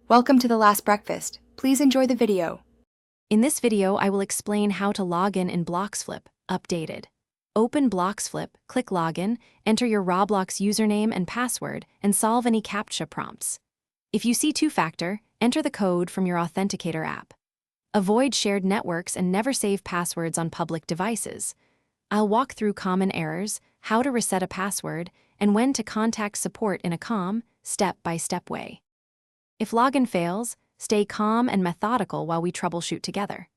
Welcome to The Last Breakfast. Please enjoy the video. In this video, I will explain how to log in BloxFlip, updated. Open BloxFlip, click Login, enter your Roblox username and password, and solve any CAPTCHA prompts. If you see two-factor, enter the code from your Authenticator app. Avoid shared networks and never save passwords on public devices. I'll walk through common errors, how to reset a password, and when to contact support in a calm, step-by-step way. If login fails, stay calm and methodical while we troubleshoot together.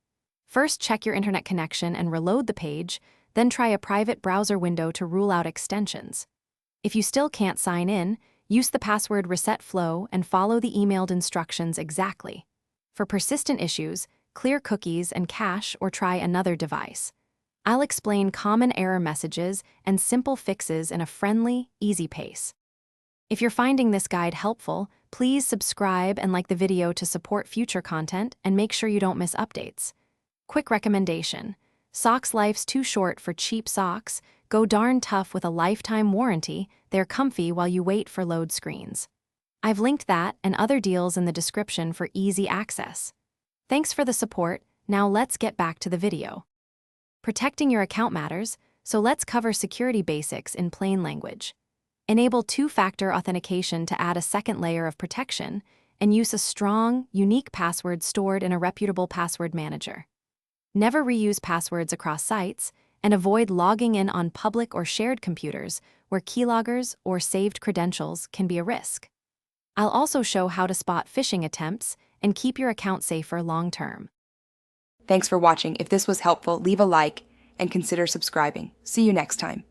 First, check your internet connection and reload the page, then try a private browser window to rule out extensions. If you still can't sign in, use the password reset flow and follow the emailed instructions exactly. For persistent issues, clear cookies and cache or try another device. I'll explain common error messages and simple fixes in a friendly, easy pace. If you're finding this guide helpful, please subscribe and like the video to support future content and make sure you don't miss updates. Quick recommendation: socks life's too short for cheap socks. Go darn tough with a lifetime warranty. They're comfy while you wait for load screens. I've linked that and other deals in the description for easy access. Thanks for the support. Now let's get back to the video. Protecting your account matters, so let's cover security basics in plain language. Enable two-factor authentication to add a second layer of protection, and use a strong, unique password stored in a reputable password manager. Never reuse passwords across sites, and avoid logging in on public or shared computers where keyloggers or saved credentials can be a risk. I'll also show how to spot phishing attempts and keep your account safer long-term. Thanks for watching. If this was helpful, leave a like and consider subscribing. See you next time.